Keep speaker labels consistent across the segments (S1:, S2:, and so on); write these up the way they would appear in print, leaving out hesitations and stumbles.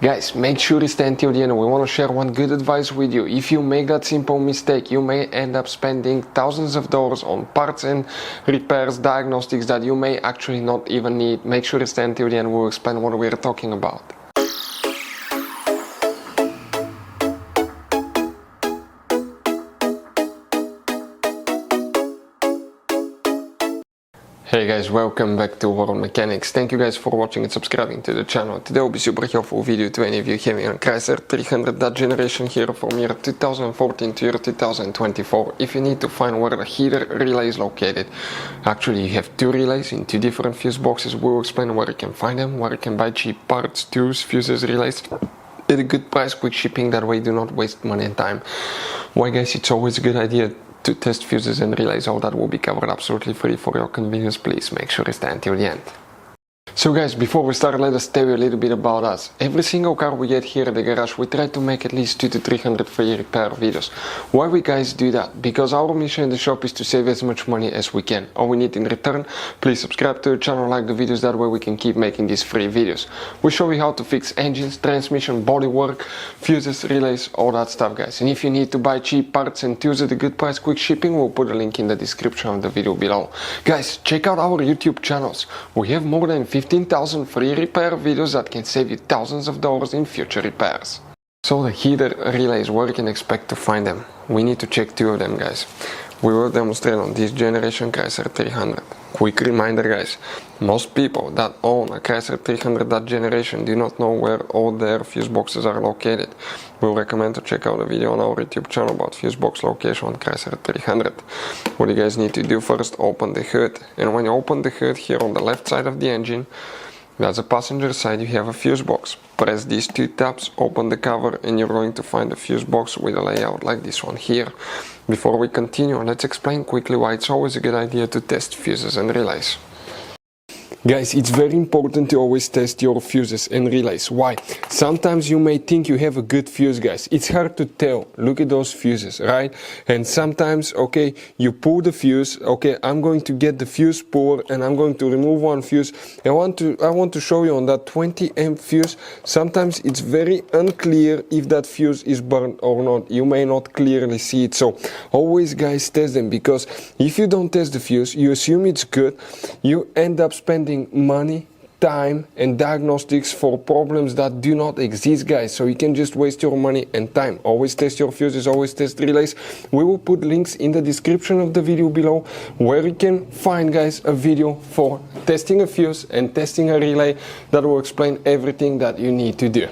S1: Guys, make sure you stay until the end. We want to share one good advice with you. If you make that simple mistake, you may end up spending thousands of dollars on parts and repairs, diagnostics that you may actually not even need. Make sure you stay until the end. We'll explain what we're talking about. Hey guys, welcome back to World Mechanics. Thank you guys for watching and subscribing to the channel. Today will be super helpful video to any of you having a Chrysler 300 that generation here from year 2014 to year 2024. If you need to find where the heater relay is located, actually you have two relays in two different fuse boxes. We'll explain where you can find them, where you can buy cheap parts, tools, fuses, relays at a good price, quick shipping, that way do not waste money and time. Why guys, it's always a good idea to test fuses and relays. All that will be covered absolutely free for your convenience. Please make sure you stay until the end. So guys, before we start, let us tell you a little bit about us. Every single car we get here at the garage, we try to make at least 200 to 300 free repair videos. Why we guys do that? Because our mission in the shop is to save as much money as we can. All we need in return, please subscribe to the channel, like the videos, that way we can keep making these free videos. We show you how to fix engines, transmission, bodywork, fuses, relays, all that stuff guys. And if you need to buy cheap parts and tools at a good price, quick shipping, we'll put a link in the description of the video below. Guys, check out our YouTube channels. We have more than 15,000 free repair videos that can save you thousands of dollars in future repairs. So the heater relays, where you can expect to find them. We need to check two of them guys. We will demonstrate on this generation Chrysler 300. Quick reminder guys, most people that own a Chrysler 300 that generation do not know where all their fuse boxes are located. We'll recommend to check out a video on our YouTube channel about fuse box location on Chrysler 300. What you guys need to do first, open the hood. And when you open the hood here on the left side of the engine, that's the passenger side, you have a fuse box. Press these two tabs, open the cover, and you're going to find a fuse box with a layout like this one here. Before we continue, let's explain quickly why it's always a good idea to test fuses and relays. Guys, it's very important to always test your fuses and relays. Why? Sometimes you may think you have a good fuse, guys. It's hard to tell. Look at those fuses, right? And sometimes, okay, you pull the fuse. Okay, I'm going to get the fuse puller and I'm going to remove one fuse. I want to show you on that 20 amp fuse. Sometimes it's very unclear if that fuse is burned or not. You may not clearly see it. So always, guys, test them, because if you don't test the fuse, you assume it's good. You end up spending money, time and diagnostics for problems that do not exist guys. So you can just waste your money and time. Always test your fuses, always test relays. We will put links in the description of the video below where you can find guys a video for testing a fuse and testing a relay that will explain everything that you need to do.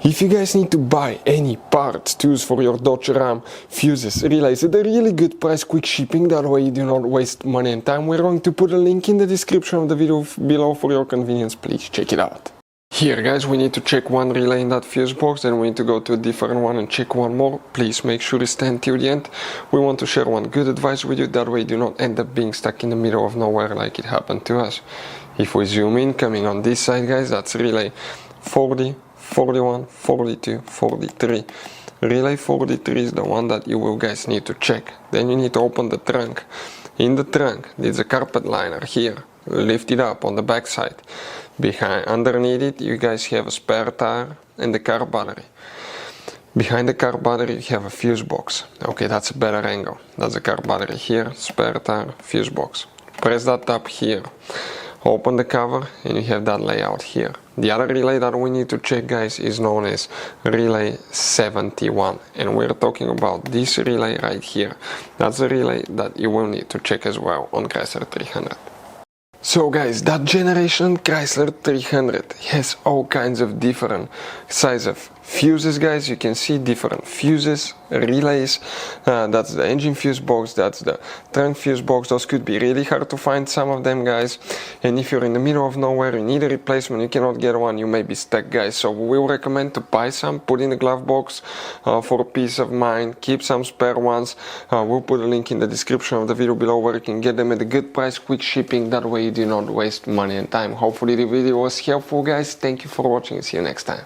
S1: If you guys need to buy any parts, tools for your Dodge Ram, fuses, relays at a really good price, quick shipping, that way you do not waste money and time, we're going to put a link in the description of the video below for your convenience. Please check it out. Here guys, we need to check one relay in that fuse box, then we need to go to a different one and check one more. Please make sure you stay until the end. We want to share one good advice with you, that way you do not end up being stuck in the middle of nowhere like it happened to us. If we zoom in, coming on this side guys, that's relay 40, 41, 42, 43. Relay 43 is the one that you will guys need to check. Then you need to open the trunk. In the trunk, there's a carpet liner here. Lift it up on the back side. Underneath it, you guys have a spare tire and the car battery. Behind the car battery, you have a fuse box. Okay, that's a better angle. That's the car battery here, spare tire, fuse box. Press that tab here. Open the cover and you have that layout here. The other relay that we need to check guys is known as relay 71, and we're talking about this relay right here. That's the relay that you will need to check as well on Chrysler 300. So guys, that generation Chrysler 300 has all kinds of different size of fuses guys. You can see different fuses, relays, that's the engine fuse box, that's the trunk fuse box. Those could be really hard to find, some of them guys, and if you're in the middle of nowhere, you need a replacement, you cannot get one, you may be stuck guys. So we will recommend to buy some, put in the glove box for peace of mind, keep some spare ones. We'll put a link in the description of the video below where you can get them at a good price, quick shipping, that way you do not waste money and time. Hopefully the video was helpful guys. Thank you for watching and see you next time.